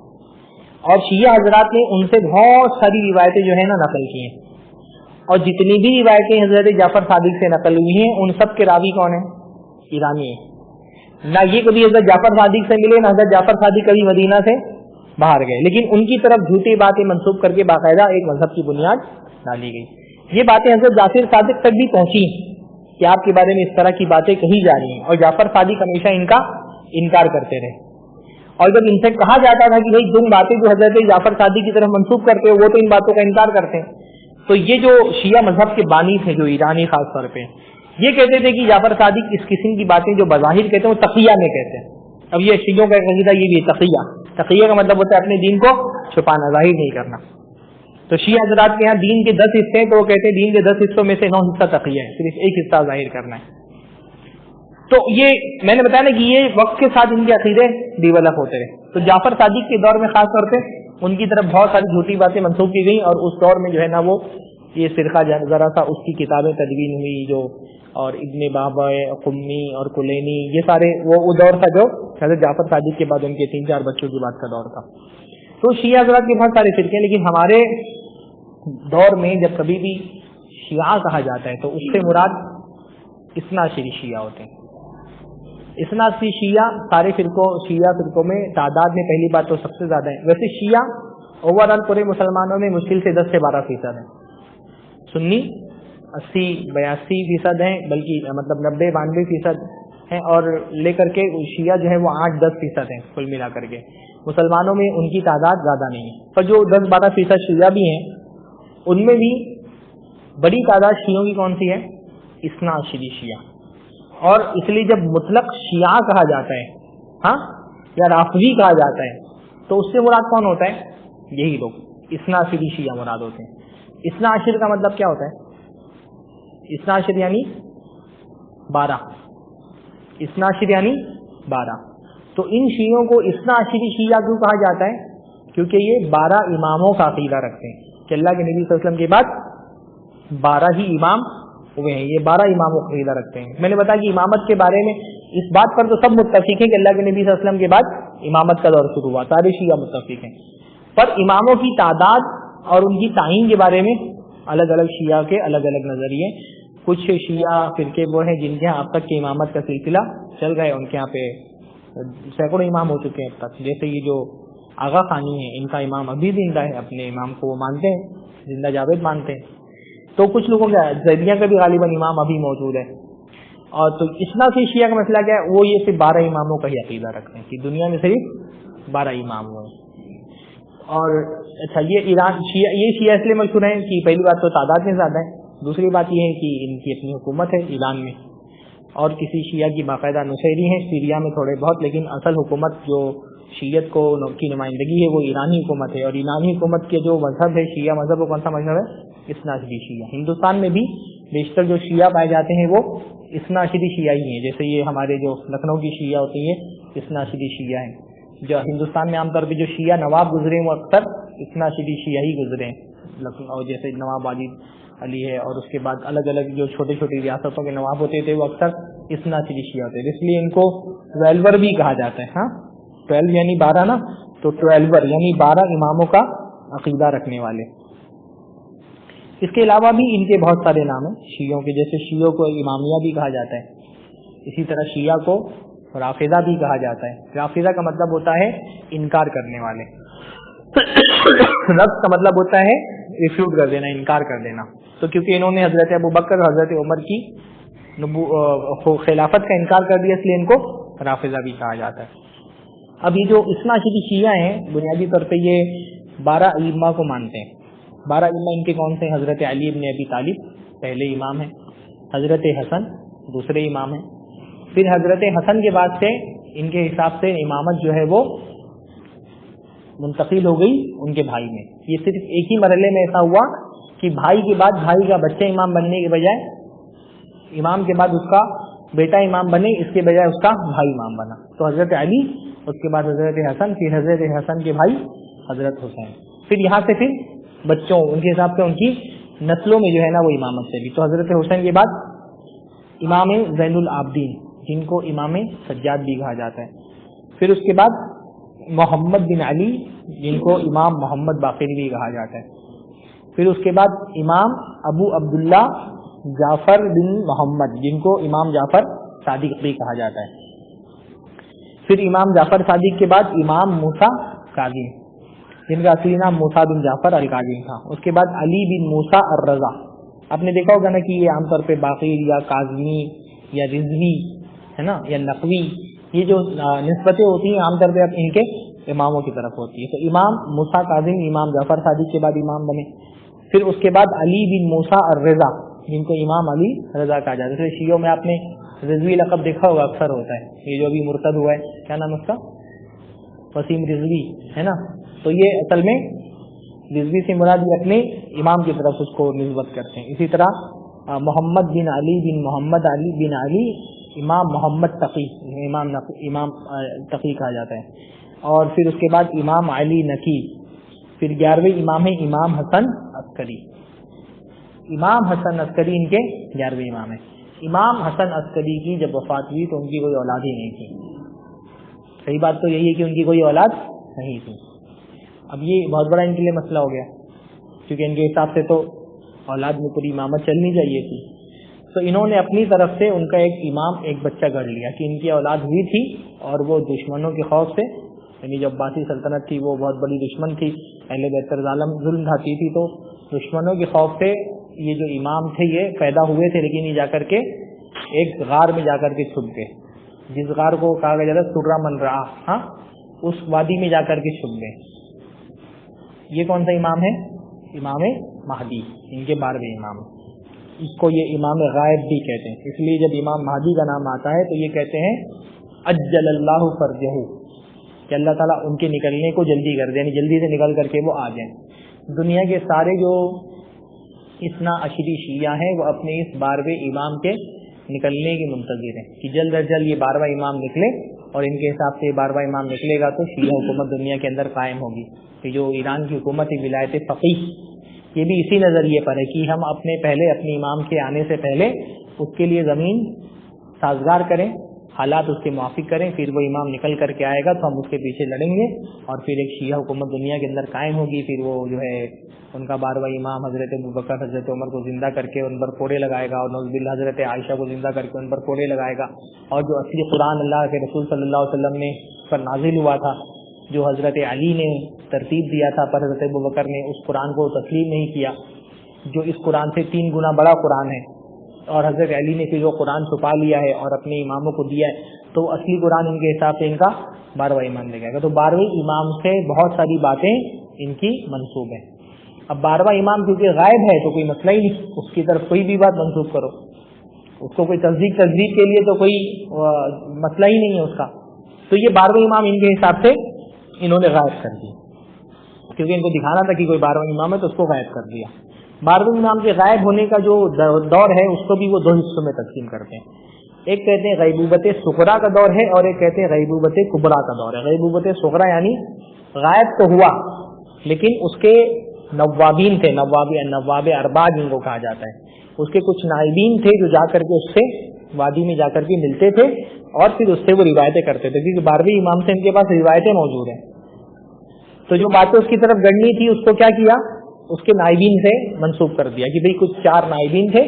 اور شیعہ حضرات نے ان سے بہت ساری روایتیں جو ہیں نا نقل کی ہیں، اور جتنی بھی روایتیں حضرت جعفر صادق سے نقل ہوئی ہیں ان سب کے راوی کون ہیں؟ ایرانی ہیں. نہ یہ کبھی حضرت جعفر صادق سے ملے، نہ حضرت جعفر صادق کبھی مدینہ سے باہر گئے، لیکن ان کی طرف جھوٹی باتیں منسوب کر کے باقاعدہ ایک مذہب کی بنیاد ڈالی گئی. یہ باتیں حضرت جعفر صادق تک بھی پہنچی کہ آپ کے بارے میں اس طرح کی باتیں کہی جا رہی ہیں، اور جعفر صادق ہمیشہ ان کا انکار کرتے رہے. اور جب ان سے کہا جاتا تھا کہ بھائی تم باتیں جو حضرت جعفر صادق کی طرف منسوب کرتے ہو وہ تو ان باتوں کا انکار کرتے ہیں، تو یہ جو شیعہ مذہب کے بانی تھے جو ایرانی خاص طور پہ، یہ کہتے تھے کہ جعفر صادق اس قسم کی باتیں جو بظاہر کہتے ہیں وہ تقیہ میں کہتے ہیں. اب یہ شیعوں کا عقیدہ یہ بھی ہے تقیہ کا مطلب ہوتا ہے اپنے دین کو چھپانا، ظاہر نہیں کرنا. تو شیعہ حضرات کے یہاں دین کے 10 حصے ہیں، تو وہ کہتے ہیں دین کے 10 حصوں میں سے 9 حصہ تقیہ ہے، صرف ایک حصہ ظاہر کرنا ہے. تو یہ میں نے بتایا نا کہ یہ وقت کے ساتھ ان کے عقیدے ڈیولپ ہوتے رہے. تو جعفر صادق کے دور میں خاص طور پہ ان کی طرف بہت ساری جھوٹی باتیں منسوخ کی گئیں، اور اس دور میں جو ہے نا وہ یہ فرقہ ذرا سا اس کی کتابیں تدوین ہوئی جو، اور ابن بابا قمی اور کلینی، یہ سارے وہ دور تھا جو حضرت جعفر صادق کے بعد ان کے 3-4 بچوں کی بات کا دور تھا. تو شیعہ حضرات کے بہت سارے فرقے ہیں، لیکن ہمارے دور میں جب کبھی بھی شیعہ کہا جاتا ہے تو اس سے مراد اثنا عشری شیعہ ہوتے ہیں. اثنا عشری شیعہ سارے شیعہ فرقوں میں تعداد میں پہلی بات تو سب سے زیادہ ہے. ویسے شیعہ اوور آل پورے مسلمانوں میں مشکل سے 10 سے 12% ہیں. سنی 80-82% ہیں، بلکہ مطلب 90-92% ہیں، اور لے کر کے شیعہ جو ہے وہ 8-10% ہیں کل ملا کر کے. مسلمانوں میں ان کی تعداد زیادہ نہیں ہے، پر جو 10-12% شیعہ بھی ہیں ان میں بھی بڑی تعداد شیعوں کی کون سی ہے؟ اثنا عشری شیعہ. اور اس لیے جب مطلق شیعہ کہا جاتا ہے ہاں یا رافضی کہا جاتا ہے تو اس سے مراد کون ہوتا ہے؟ یہی لوگ اثنا عشری شیعہ مراد ہوتے ہیں. اثنا عشر کا مطلب کیا ہوتا ہے؟ اثنا عشر یعنی 12. اثنا عشر یعنی 12. تو ان شیعوں کو اثنا عشری شیعہ کیوں کہا جاتا ہے؟ کیونکہ یہ 12 اماموں کا عقیدہ رکھتے ہیں کہ اللہ کے نبی صلی اللہ علیہ وسلم کے بعد 12 ہی امام ہوئے ہیں. یہ 12 اماموں کا عقیدہ رکھتے ہیں. میں نے بتایا کہ امامت کے بارے میں اس بات پر تو سب متفق ہیں کہ اللہ کے نبی صلی اللہ علیہ وسلم کے بعد امامت کا دور شروع ہوا، سارے شیعہ متفق ہیں. پر اماموں کی تعداد اور ان کی تعین کے بارے میں الگ الگ شیعہ کے الگ الگ نظریے. کچھ شیعہ فرقے وہ ہیں جن کے یہاں اب تک کے امامت کا سلسلہ چل رہا ہے، ان کے یہاں پہ سینکڑوں امام ہو چکے ہیں اب تک. جیسے یہ جو آغا خانی ہیں ان کا امام ابھی زندہ ہے، اپنے امام کو وہ مانتے ہیں، زندہ جاوید مانتے ہیں. تو کچھ لوگوں کا زیدیہ کا بھی غالباً امام ابھی موجود ہے. اور تو اثنا عشری شیعہ کا مسئلہ کیا ہے؟ وہ یہ صرف 12 اماموں کا ہی عقیدہ رکھتے ہیں کہ دنیا میں صرف 12 امام ہوئے. اور اچھا یہ ایران شیعہ اس لیے مشہور ہیں کہ پہلی بات تو تعداد میں زیادہ ہے، دوسری بات یہ ہے کہ ان کی اپنی حکومت ہے ایران میں، اور کسی شیعہ کی باقاعدہ نصیری ہیں سیریا میں تھوڑے بہت، لیکن اصل حکومت جو شیعت کو کی نمائندگی ہے وہ ایرانی حکومت ہے. اور ایرانی حکومت کے جو مذہب ہے شیعہ مذہب، وہ کون سا مذہب ہے؟ اثنا عشری شیعہ. ہندوستان میں بھی بیشتر جو شیعہ پائے جاتے ہیں وہ اثنا عشری شیعہ ہی ہیں. جیسے یہ ہمارے جو لکھنؤ کی شیعہ ہوتی ہے اثنا عشری شیعہ ہیں. جو ہندوستان میں عام طور پہ جو شیعہ نواب گزرے ہیں وہ اکثر اثنا عشری شیعہ ہی گزرے ہیں. لکھنؤ جیسے نواب واجد علی ہے، اور اس کے بعد الگ الگ جو چھوٹی چھوٹی ریاستوں کے نواب ہوتے تھے وہ اکثر اثنا عشری شیعہ ہوتے ہیں. اس لیے ان کو 12 بھی کہا جاتا ہے. ہاں 12 یعنی 12 نا، تو 12 یعنی 12 اماموں کا عقیدہ رکھنے والے. اس کے علاوہ بھی ان کے بہت سارے نام ہیں شیعوں کے. جیسے شیعوں کو امامیہ بھی کہا جاتا ہے، اسی طرح شیعہ کو رافضہ بھی کہا جاتا ہے. رافضہ کا مطلب ہوتا ہے انکار کرنے والے، رفض کا مطلب ہوتا ہے ریفیوٹ کر دینا، انکار کر دینا. تو کیونکہ انہوں نے حضرت ابوبکر اور حضرت عمر کی خلافت کا انکار کر دیا، اس لیے ان کو رافضہ بھی کہا جاتا ہے. اب یہ جو اثنا عشری شیعہ ہیں بنیادی طور پہ یہ 12 ائمہ کو مانتے ہیں. 12 ائمہ ان کے کون سے ہیں؟ حضرت علی ابن ابی طالب پہلے امام ہیں، حضرت حسن دوسرے امام ہیں، پھر حضرت حسن کے بعد سے ان کے حساب سے امامت جو ہے وہ منتقل ہو گئی ان کے بھائی میں. یہ صرف ایک ہی مرحلے میں ایسا ہوا کہ بھائی کے بعد بھائی کا بچہ امام بننے کے بجائے امام کے بعد اس کا بیٹا امام بنے، اس کے بجائے اس کا بھائی امام بنا. تو حضرت علی، اس کے بعد حضرت حسن، پھر حضرت حسن کے بھائی حضرت حسین، پھر یہاں سے پھر بچوں ان کے حساب سے ان کی نسلوں میں جو ہے نا وہ امامت چلی. تو حضرت حسین کے بعد امام زین العابدین جن کو امام سجاد بھی کہا جاتا ہے، پھر اس کے بعد محمد بن علی جن کو امام محمد باقری بھی کہا جاتا ہے، پھر اس کے بعد امام ابو عبداللہ جعفر بن محمد جن کو امام جعفر صادق بھی کہا جاتا ہے، پھر امام جعفر صادق کے بعد امام موسیٰ کاظم جن کا اصلی نام موسیٰ بن جعفر الکاظم تھا، اس کے بعد علی بن موسیٰ الرضا. آپ نے دیکھا ہوگا نا کہ یہ عام طور پہ باقر یا کاظمی یا رضوی ہے نا یا نقوی، یہ جو نسبتیں ہوتی ہیں عام طور پہ اب ان کے اماموں کی طرف ہوتی ہے. تو امام موسیٰ کاظم امام جعفر صادق کے بعد امام بنے، پھر اس کے بعد علی بن موسیٰ الرضا جن کو امام علی رضا کہا جاتا ہے. جیسے شیعوں میں آپ نے رضوی لقب دیکھا ہوگا اکثر ہوتا ہے, یہ جو ابھی مرتد ہوا ہے, کیا نام ہے اس کا, وسیم رضوی ہے نا, تو یہ اصل میں رضوی سے مراد یہ اپنے امام کی طرف اس کو نسبت کرتے ہیں. اسی طرح محمد بن علی بن محمد علی بن علی امام محمد تقی, امام تقی کہا جاتا ہے. اور پھر اس کے بعد امام علی نقی, پھر 11ویں امام ہے امام حسن عسکری. امام حسن عسکری ان کے 11ویں امام ہیں. امام حسن عسکری کی جب وفات ہوئی تو ان کی کوئی اولاد ہی نہیں تھی. صحیح بات تو یہی ہے کہ ان کی کوئی اولاد نہیں تھی. اب یہ بہت بڑا ان کے لیے مسئلہ ہو گیا, کیونکہ ان کے حساب سے تو اولاد میں پوری امامت چلنی چاہیے تھی. تو انہوں نے اپنی طرف سے ان کا ایک امام ایک بچہ گڑھ لیا کہ ان کی اولاد ہوئی تھی, اور وہ دشمنوں کے خوف سے, یعنی جو عباسی سلطنت تھی وہ بہت بڑی دشمن تھی, اہل بیت پر ظلم ڈھاتی تھی, تو دشمنوں کے خوف سے یہ جو امام تھے یہ پیدا ہوئے تھے, لیکن یہ جا کر کے ایک غار میں جا کر کے چھپ گئے, جس غار کو کہا گیا جاتا سرہ من رعا, ہاں, اس وادی میں جا کر کے چھپ گئے. یہ کون سا امام ہے, امام مہدی, ان کے 12ویں امام. اس کو یہ امام غائب بھی کہتے ہیں, اس لیے جب امام مہدی کا نام آتا ہے تو یہ کہتے ہیں اجل اللہ فرجہ, کہ اللہ تعالیٰ ان کے نکلنے کو جلدی کر دے, یعنی جلدی سے نکل کر کے وہ آ جائیں. دنیا کے سارے جو اثنا عشری شیعہ ہیں وہ اپنے اس 12ویں امام کے نکلنے کی منتظر ہیں کہ جلد از جلد یہ 12واں امام نکلے, اور ان کے حساب سے 12واں امام نکلے گا تو شیعہ حکومت دنیا کے اندر قائم ہوگی. کہ جو ایران کی حکومت ہے ولایت فقیہ, یہ بھی اسی نظریے پر ہے کہ ہم اپنے امام کے آنے سے پہلے اس کے لیے زمین سازگار کریں, حالات اس کے موافق کریں, پھر وہ امام نکل کر کے آئے گا تو ہم اس کے پیچھے لڑیں گے, اور پھر ایک شیعہ حکومت دنیا کے اندر قائم ہوگی. پھر وہ جو ہے ان کا 12واں امام حضرت ابوبکر حضرت عمر کو زندہ کر کے ان پر کوڑے لگائے گا, اور نعوذ باللہ حضرت عائشہ کو زندہ کر کے ان پر کوڑے لگائے گا. اور جو اصلی قرآن اللہ کے رسول صلی اللہ علیہ وسلم نے پر نازل ہوا تھا, جو حضرت علی نے ترتیب دیا تھا پر حضرت ابوبکر نے اس قرآن کو تسلیم نہیں کیا, جو اس قرآن سے 3 گنا بڑا قرآن ہے, اور حضرت علی نے پھر وہ قرآن چھپا لیا ہے اور اپنے اماموں کو دیا ہے, تو اصلی قرآن ان کے حساب سے ان کا 12واں امام لے جائے گا. تو 12ویں امام سے بہت ساری باتیں ان کی منسوب ہیں. اب 12واں امام کیونکہ غائب ہے تو کوئی مسئلہ ہی نہیں, اس کی طرف کوئی بھی بات منسوب کرو, اس کو کوئی تصدیق کے لیے تو کوئی مسئلہ ہی نہیں ہے اس کا. تو یہ 12واں امام ان کے حساب سے انہوں نے غائب کر دیا, کیونکہ ان کو دکھانا تھا کہ کوئی 12واں امام ہے تو اس کو غائب کر دیا. 12ویں امام کے غائب ہونے کا جو دور ہے اس کو بھی وہ 2 حصوں میں تقسیم کرتے ہیں. ایک کہتے ہیں غیبوبت صغریٰ کا دور ہے, اور ایک کہتے ہیں غیبوبت کبریٰ کا دور ہے. غیبوبت صغریٰ یعنی غائب تو ہوا لیکن اس کے نوابین تھے, نواب ارباب جن کو کہا جاتا ہے, اس کے کچھ نائبین تھے جو جا کر کے اس سے وادی میں جا کر کے ملتے تھے اور پھر اس سے وہ روایتیں کرتے تھے, کیونکہ 12ویں امام سے ان کے پاس روایتیں موجود ہیں. تو جو باتیں اس کی طرف گڑنی تھی اس کو کیا کیا, اس کے نائبین سے منسوب کر دیا کہ بھئی کچھ 4 نائبین تھے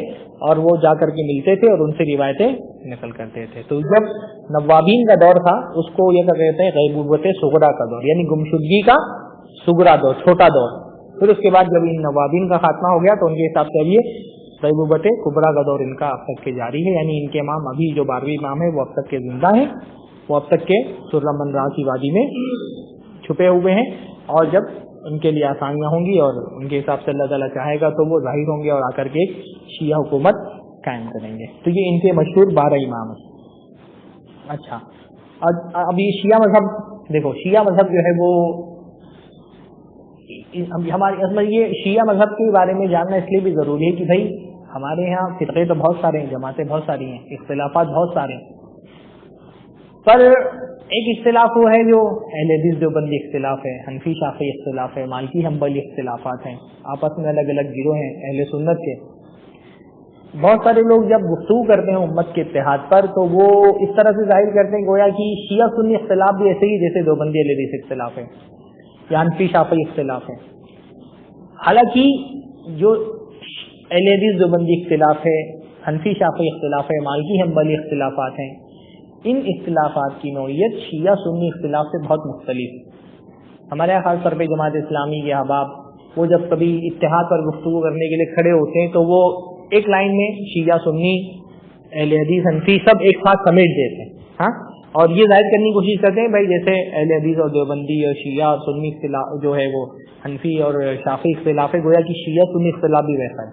اور وہ جا کر کے ملتے تھے اور ان سے روایتیں نقل کرتے تھے. تو جب نوابین کا دور تھا اس کو یہ کہتے ہیں غیبوبت صغریٰ کا دور, یعنی گمشدگی کا صغریٰ دور, چھوٹا دور. پھر اس کے بعد جب ان نوابین کا خاتمہ ہو گیا تو ان کے حساب سے اب یہ غیبوبت کبریٰ کا دور ان کا اب تک کے جاری ہے, یعنی ان کے امام ابھی جو 12ویں امام ہے وہ اب تک کے زندہ ہیں, وہ اب تک کے سرہ من رعا کی وادی میں چھپے ہوئے ہیں, اور جب ان کے لیے آسانیاں ہوں گی اور ان کے حساب سے اللہ تعالیٰ چاہے گا تو وہ ظاہر ہوں گے اور آ کر کے ایک شیعہ حکومت قائم کریں گے. تو یہ ان کے مشہور 12 امام ہیں. اچھا, اب یہ شیعہ مذہب دیکھو, شیعہ مذہب جو ہے وہ ہماری یہ شیعہ مذہب کے بارے میں جاننا اس لیے بھی ضروری ہے کہ بھائی ہمارے یہاں فرقے تو بہت سارے ہیں, جماعتیں بہت ساری ہیں, اختلافات بہت سارے ہیں, پر ایک اختلاف وہ ہے جو اہل حدیث دیوبندی اختلاف ہے, حنفی شافعی اختلاف ہے, مالکی حنبلی اختلافات ہیں, آپس میں الگ الگ گروہ ہیں اہل سنت کے. بہت سارے لوگ جب گفتگو کرتے ہیں امت کے اتحاد پر تو وہ اس طرح سے ظاہر کرتے ہیں گویا کہ شیعہ سنی اختلاف بھی ایسے ہی جیسے دیوبندی اہل حدیث اختلاف ہے یا حنفی شافعی اختلاف ہے. حالانکہ جو اہل حدیث دیوبندی اختلاف ہے, حنفی شافعی اختلاف ہے, مالکی حنبلی اختلافات ہیں, ان اختلافات کی نوعیت شیعہ سنی اختلاف سے بہت مختلف ہے. ہمارے یہاں خاص طور پہ جماعت اسلامی کے احباب وہ جب کبھی اتحاد پر گفتگو کرنے کے لیے کھڑے ہوتے ہیں تو وہ ایک لائن میں شیعہ سنی اہل حدیث حنفی سب ایک ساتھ سمیٹ دیتے ہیں, ہاں, اور یہ ظاہر کرنے کی کوشش کرتے ہیں بھائی جیسے اہل حدیث اور دیوبندی اور شیعہ اور سنی اختلاف جو ہے وہ حنفی اور شافعی اختلاف ہے, گویا کہ شیعہ سنی اختلاف بھی ویسا ہے.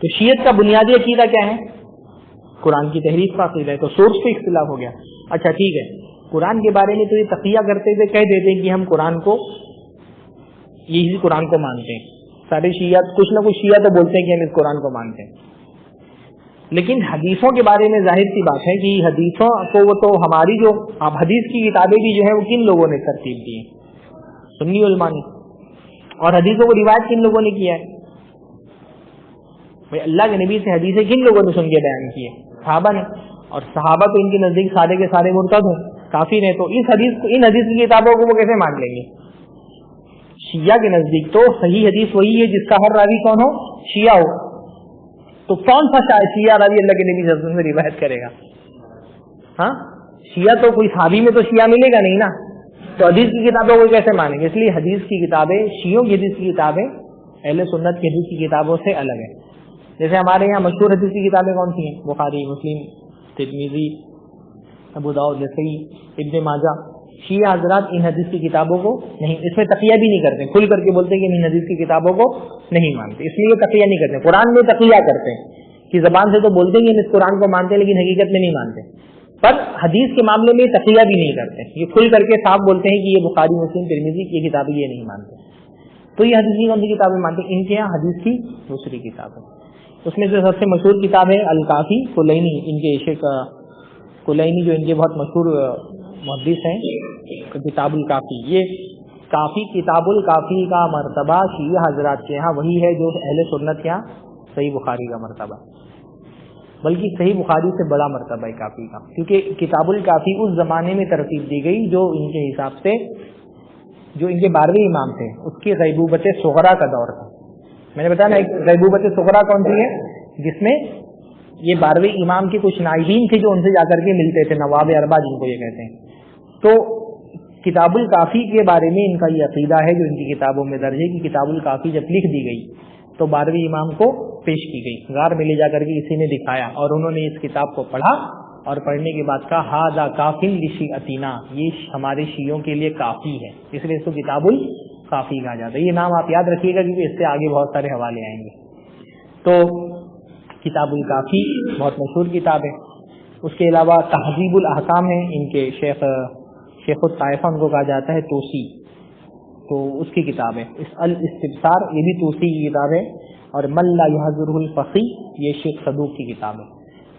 تو شیعت کا بنیادی عقیدہ کیا ہے؟ قرآن کی تحریف کا عقیدہ ہے. تو سورس پہ اختلاف ہو گیا. اچھا ٹھیک ہے, قرآن کے بارے میں تو یہ تقیہ کرتے ہوئے کہہ دیتے ہیں کہ ہم قرآن کو یہی قرآن کو مانتے ہیں. سارے شیعہ کچھ نہ کچھ شیعہ تو بولتے ہیں کہ ہم اس قرآن کو مانتے ہیں. لیکن حدیثوں کے بارے میں ظاہر سی بات ہے کہ حدیثوں کو وہ تو ہماری جو اب حدیث کی کتابیں بھی جو ہے وہ کن لوگوں نے ترتیب دی ہیں؟ سنی علماء نے. اور حدیثوں کو روایت کن لوگوں نے کیا ہے؟ بھائی اللہ کے نبی سے حدیثیں کن لوگوں نے سن کے بیان کی ہے؟ صحابہ نے. اور صحابہ تو ان کے نزدیک سارے کے سارے مرتد ہیں, کافر ہیں. تو ان حدیث کی کتابوں کو وہ کیسے مان لیں گے؟ شیعہ کے نزدیک تو صحیح حدیث وہی ہے جس کا ہر راوی کون ہو؟ شیعہ ہو. تو کون سا شیعہ راوی اللہ کے نبی صلی اللہ علیہ وسلم سے روایت کرے گا؟ ہاں, شیعہ تو کوئی صحابی میں تو شیعہ ملے گا نہیں نا. تو حدیث کی کتابوں کو کیسے مانیں گے؟ اس لیے حدیث کی کتابیں, شیعوں کی حدیث کی کتابیں اہل سنت کی حدیث کی کتابوں سے الگ ہیں. جیسے ہمارے یہاں مشہور حدیث کی کتابیں کون سی ہیں؟ بخاری, مسلم, ترمذی, ابو داؤد, نسائی, ابن ماجہ. شیعہ حضرات ان حدیث کی کتابوں کو نہیں, اس میں تقیہ بھی نہیں کرتے, کھل کر کے بولتے ہیں کہ ان حدیث کی کتابوں کو نہیں مانتے. اس لیے تقیہ نہیں کرتے. قرآن میں تقیہ کرتے ہیں کہ زبان سے تو بولتے ہیں کہ اس قرآن کو مانتے ہیں لیکن حقیقت میں نہیں مانتے. پر حدیث کے معاملے میں تقیہ بھی نہیں کرتے. یہ کھل کر کے صاحب بولتے ہیں کہ یہ بخاری, مسلم, ترمذی کی کتابیں یہ نہیں مانتے. تو یہ حدیث کی کون سی کتابیں مانتے ہیں؟ ان کے یہاں حدیث کی دوسری کتاب ہے. اس میں سے سب سے مشہور کتاب ہے الکافی کلینی. ان کے شیخ کلینی جو ان کے بہت مشہور محدث ہیں, کتاب الکافی. یہ کافی, کتاب الکافی کا مرتبہ شیعہ حضرات کے یہاں وہی ہے جو اہل سنت کے یہاں صحیح بخاری کا مرتبہ, بلکہ صحیح بخاری سے بڑا مرتبہ ہے کافی کا. کیونکہ کتاب الکافی اس زمانے میں ترتیب دی گئی جو ان کے حساب سے جو ان کے 12ویں امام تھے اس کی غیبوبت صغرا کا دور تھا. میں نے بتایا نا غیبوبت صغرا کون سی ہے؟ جس میں یہ 12ویں امام کے کچھ نائبین تھے جو ان سے جا کر کے ملتے تھے, نواب اربا جن کو یہ کہتے ہیں. تو کتاب الکافی کے بارے میں ان کا یہ عقیدہ ہے جو ان کی کتابوں میں درج ہے کہ کتاب الکافی جب لکھ دی گئی تو 12ویں امام کو پیش کی گئی, غار میں لے جا کر کے کسی نے دکھایا اور انہوں نے اس کتاب کو پڑھا اور پڑھنے کے بعد کہا ھذا کافٍ لشیعتنا, یہ ہمارے شیعوں کے لیے کافی ہے. اس لیے اس کو کتاب الکافی کہا جاتا ہے. یہ نام آپ یاد رکھیے گا کیونکہ اس سے آگے بہت سارے حوالے آئیں گے. تو کتاب الکافی بہت مشہور کتاب ہے. اس کے علاوہ تہذیب الاحکام ہے, ان کے شیخ الطائفہ ان کو کہا جاتا ہے, توسی, تو اس کی کتاب ہے. الاستبصار یہ بھی توسی کی کتاب ہے. اور من لا یحضرہ الفقی یہ شیخ صدوق کی کتاب ہے.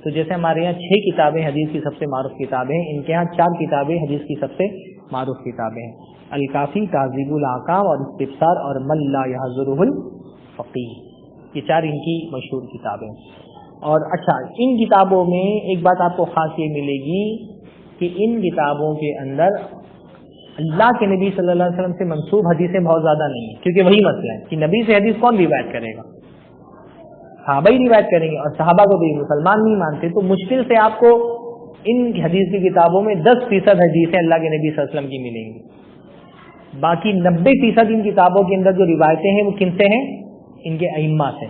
تو جیسے ہمارے یہاں 6 کتابیں حدیث کی سب سے معروف کتابیں ہیں, ان کے یہاں 4 کتابیں حدیث کی سب سے معروف کتابیں ہیں, الکافی, تہذیب الاحکام اور استبصار اور من لا یحضرہ الفقی. یہ 4 ان کی مشہور کتابیں. اور اچھا, ان کتابوں میں ایک بات آپ کو خاص یہ ملے گی کہ ان کتابوں کے اندر اللہ کے نبی صلی اللہ علیہ وسلم سے منسوب حدیثیں بہت زیادہ نہیں ہیں, کیونکہ وہی مسئلہ ہے کہ نبی سے حدیث کون روایت کرے گا؟ صحابہ ہی روایت کریں گے, اور صحابہ کو بھی مسلمان نہیں مانتے. تو مشکل سے آپ کو ان حدیث کی کتابوں میں 10% حدیثیں اللہ کے نبی صلی اللہ علیہ وسلم کی ملیں گی. باقی 90% ان کتابوں کے اندر جو روایتیں ہیں وہ کن سے ہیں؟ ان کے ائمہ سے,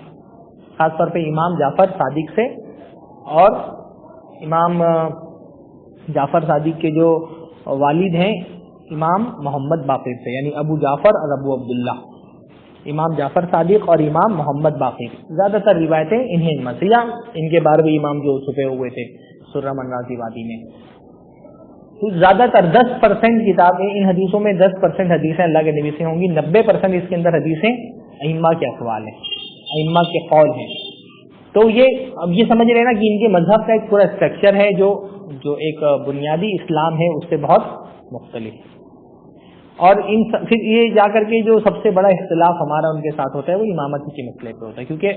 خاص طور پہ امام جعفر صادق سے, اور امام جعفر صادق کے جو والد ہیں امام محمد باقر سے, یعنی ابو جعفر اور ابو عبداللہ, امام جعفر صادق اور امام محمد باقر. زیادہ تر روایتیں انہیں مسیح ان کے 12ویں امام جو چھپے ہوئے تھے سرہ منازی وادی میں. زیادہ تر 10% کتابیں ان حدیثوں میں 10% حدیثیں اللہ کے نبی سے ہوں گی, 90% اس کے اندر حدیثیں ائمہ کے اقوال ہیں, ائمہ کے قول ہیں. تو یہ اب یہ سمجھ رہے نا کہ ان کے مذہب کا ایک پورا اسٹرکچر ہے جو ایک بنیادی اسلام ہے اس سے بہت مختلف. اور ان پھر یہ جا کر کے جو سب سے بڑا اختلاف ہمارا ان کے ساتھ ہوتا ہے وہ امامت کے مسئلے پہ ہوتا ہے, کیونکہ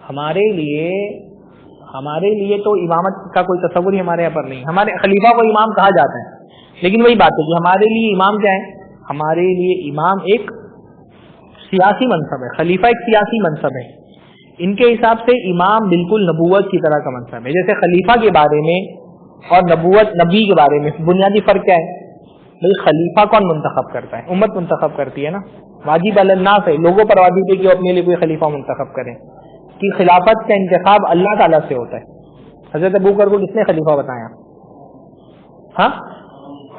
ہمارے لیے تو امامت کا کوئی تصور ہی ہمارے یہاں پر نہیں. ہمارے خلیفہ کو امام کہا جاتا ہے, لیکن وہی بات ہے کہ ہمارے لیے امام کیا ہے؟ ہمارے لیے امام ایک سیاسی منصب ہے, خلیفہ ایک سیاسی منصب ہے. ان کے حساب سے امام بالکل نبوت کی طرح کا منصب ہے. جیسے خلیفہ کے بارے میں اور نبوت نبی کے بارے میں بنیادی فرق کیا ہے؟ بھائی خلیفہ کون منتخب کرتا ہے؟ امت منتخب کرتی ہے نا. واجب علی الناس ہے, لوگوں پر واجب ہے کہ وہ اپنے لیے کوئی خلیفہ منتخب کریں. کہ خلافت کا انتخاب اللہ تعالیٰ سے ہوتا ہے. حضرت ابوبکر کو کس نے خلیفہ بتایا؟ ہاں,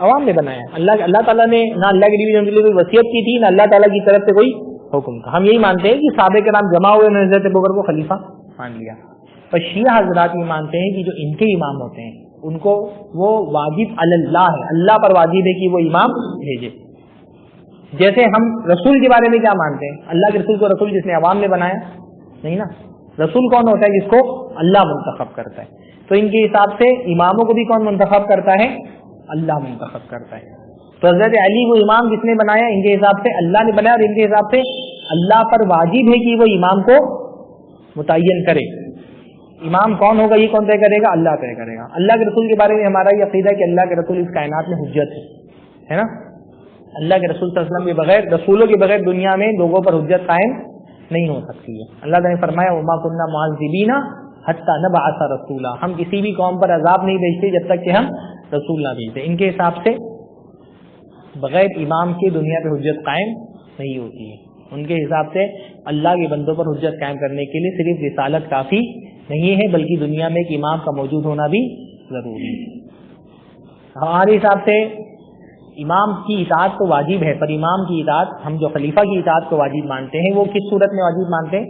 عوام نے بنایا. اللہ تعالیٰ نے نہ اللہ کے نبی کے لیے کوئی وصیت کی تھی, نہ اللہ تعالیٰ کی طرف سے کوئی حکم تھا. ہم یہی مانتے ہیں کہ صحابہ کرام جمع ہوئے, انہوں نے حضرت ابوبکر کو خلیفہ مان لیا. پر شیعہ حضرات یہ مانتے ہیں کہ جو ان کے امام ہوتے ہیں ان کو وہ واجب اللہ ہے, اللہ پر واجب ہے کہ وہ امام بھیجے. جیسے ہم رسول کے بارے میں کیا مانتے ہیں, اللہ کے رسول کو رسول جس نے عوام نے بنایا نہیں نا, رسول کون ہوتا ہے, جس کو اللہ منتخب کرتا ہے. تو ان کے حساب سے اماموں کو بھی کون منتخب کرتا ہے, اللہ منتخب کرتا ہے. تو حضرت علی کو امام جس نے بنایا ان کے حساب سے اللہ نے بنایا, اور ان کے حساب سے اللہ پر واجب ہے کہ وہ امام کو متعین کرے. امام کون ہوگا یہ کون طے کرے گا, اللہ طے کرے گا. اللہ کے رسول کے بارے میں ہمارا یہ عقیدہ ہے کہ اللہ کے رسول اس کائنات میں حجت ہے نا. اللہ کے رسول صلی اللہ علیہ وسلم کے بغیر, رسولوں کے بغیر دنیا میں لوگوں پر حجت قائم نہیں ہو سکتی ہے. اللہ تعالیٰ نے فرمایا وما كنا معذبین حتی نبعث رسولا, ہم کسی بھی قوم پر عذاب نہیں بھیجتے جب تک کہ ہم رسول نہ بھیجتے. ان کے حساب سے بغیر امام کے دنیا پہ حجت قائم نہیں ہوتی ہے. ان کے حساب سے اللہ کے بندوں پر حجت قائم کرنے کے لیے صرف رسالت کافی نہیں ہے, بلکہ دنیا میں ایک امام کا موجود ہونا بھی ضروری ہے. ہمارے حساب سے امام کی اطاعت تو واجب ہے, پر امام کی اطاعت, ہم جو خلیفہ کی اطاعت کو واجب مانتے ہیں, وہ کس صورت میں واجب مانتے ہیں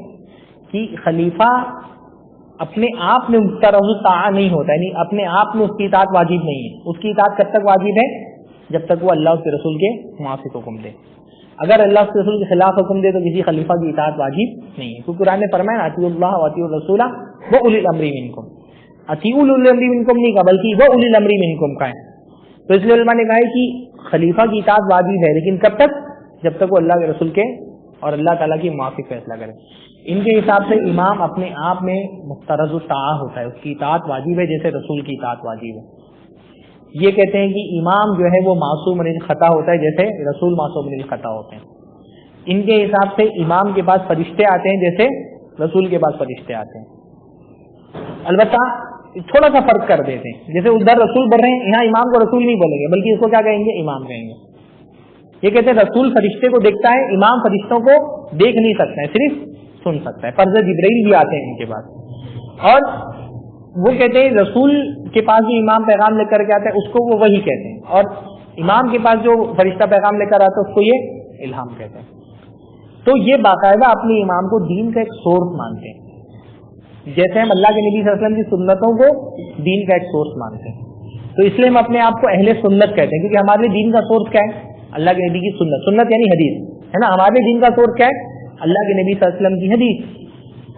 کہ خلیفہ اپنے آپ میں مفترض الطاعہ نہیں ہوتا, یعنی اپنے آپ میں اس کی اطاعت واجب نہیں ہے. اس کی اطاعت کب تک واجب ہے, جب تک وہ اللہ اس کے رسول کے موافق حکم دے. اگر اللہ اس کے رسول کے خلاف حکم دے تو کسی خلیفہ کی اطاعت واجب نہیں ہے, کیونکہ قرآن نے فرمایا اطیعوا اللہ واطیعوا الرسول واولی الامر منکم. اطیعوا اولی الامر منکم نہیں کہا, بلکہ واولی الامر منکم کا ہے. تو اس لیے علماء نے کہا ہے کہ خلیفہ کی اطاعت واجب ہے, لیکن کب تک, جب تک وہ اللہ کے رسول کے اور اللہ تعالیٰ کی موافق فیصلہ کرے. ان کے حساب سے امام اپنے آپ میں مفترض الطاعہ ہوتا ہے, اس کی اطاعت واجب ہے جیسے رسول کی اطاعت واجب ہے. یہ کہتے ہیں کہ امام جو ہے وہ معصوم من الخطا ہوتا ہے جیسے رسول معصوم من الخطا ہوتے ہیں. ان کے حساب سے امام کے پاس فرشتے آتے ہیں جیسے رسول کے پاس فرشتے آتے ہیں. البتہ تھوڑا سا فرق کر دیتے ہیں, جیسے ادھر رسول بول رہے ہیں, یہاں امام کو رسول نہیں بولیں گے بلکہ اس کو کیا کہیں گے, امام کہیں گے. یہ کہتے ہیں رسول فرشتے کو دیکھتا ہے, امام فرشتوں کو دیکھ نہیں سکتا ہے, صرف سن سکتا ہے. فرض جبرائیل بھی آتے ہیں ان کے پاس, اور وہ کہتے ہیں رسول کے پاس جو امام پیغام لے کر کے آتا ہے اس کو وہ وحی کہتے ہیں, اور امام کے پاس جو فرشتہ پیغام لے کر آتا ہے اس کو یہ الہام کہتے ہیں. تو یہ باقاعدہ اپنے امام کو دین کا ایک سورس مانتے ہیں, جیسے ہم اللہ کے نبی صلی اللہ علیہ وسلم کی سنتوں کو دین کا ایک سورس مانتے ہیں. تو اس لیے ہم اپنے آپ کو اہل سنت کہتے ہیں, کیونکہ ہمارے لیے دین کا سورس کیا ہے, اللہ کے نبی کی سنت. سنت یعنی حدیث ہے نا. ہمارے دین کا سورس کیا ہے, اللہ کے نبی صلی اللہ علیہ وسلم کی حدیث.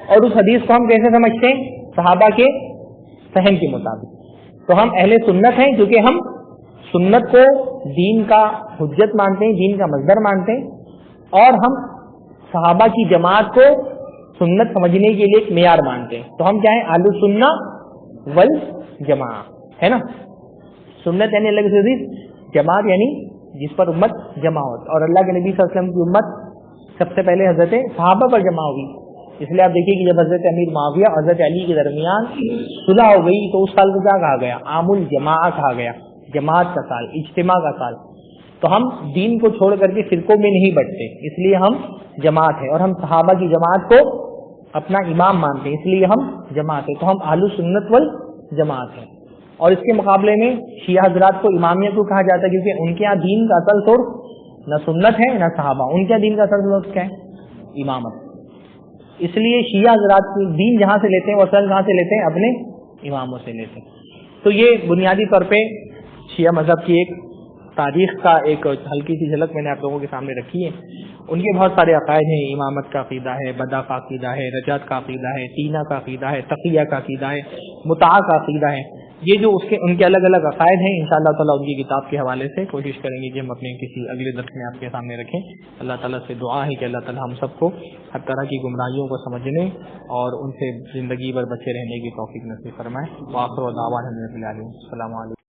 اور اس حدیث کو ہم کیسے سمجھتے ہیں, صحابہ کے فہم کے مطابق. تو ہم اہل سنت ہیں کیونکہ ہم سنت کو دین کا حجت مانتے ہیں, دین کا مصدر مانتے ہیں, اور ہم صحابہ کی جماعت کو سنت سمجھنے کے لیے ایک معیار مانتے ہیں. تو ہم کیا ہیں, اہل سنت والجماع ہے نا. سنت یعنی اللہ کی حدیث, جماعت یعنی جس پر امت جمع ہوتی, اور اللہ کے نبی صلی اللہ علیہ وسلم کی امت سب سے پہلے حضرت صحابہ پر جمع ہوئی. اس لیے آپ دیکھیے کہ جب حضرت امیر معاویہ اور حضرت علی کے درمیان صلح ہو گئی تو اس سال کو کیا کہا گیا, عام الجماع کہا گیا, جماعت کا سال, اجتماع کا سال. تو ہم دین کو چھوڑ کر کے فرقوں میں نہیں بٹتے, اس لیے ہم جماعت ہے, اور ہم صحابہ کی جماعت کو اپنا امام مانتے ہیں, اس لیے ہم جماعت ہے. تو ہم اہل سنت والجماعت ہیں. اور اس کے مقابلے میں شیعہ حضرات کو امامیہ کو کہا جاتا ہے, کیونکہ ان کے یہاں دین کا اصل سورس نہ سنت ہے نہ صحابہ, ان کے یہاں دین کا اصل سورس کیا ہے, امامت. اس لیے شیعہ حضرات کی دین جہاں سے لیتے ہیں وہ اصل کہاں سے لیتے ہیں, اپنے اماموں سے لیتے ہیں. تو یہ بنیادی طور پہ شیعہ مذہب کی ایک تاریخ کا ایک ہلکی سی جھلک میں نے آپ لوگوں کے سامنے رکھی ہے. ان کے بہت سارے عقائد ہیں, امامت کا عقیدہ ہے, بدا کا عقیدہ ہے, رجعت کا عقیدہ ہے, تینہ کا عقیدہ ہے, تقیہ کا عقیدہ ہے, متاع کا عقیدہ ہے. یہ جو ان کے الگ الگ عقائد ہیں, انشاءاللہ تعالیٰ ان کی کتاب کے حوالے سے کوشش کریں گے کہ ہم اپنے کسی اگلے درس میں آپ کے سامنے رکھیں. اللہ تعالیٰ سے دعا ہے کہ اللہ تعالیٰ ہم سب کو ہر طرح کی گمراہیوں کو سمجھنے اور ان سے زندگی بھر بچے رہنے کی توفیق نصیب فرمائے. وآخر دعوانا الحمدللہ. السلام علیکم.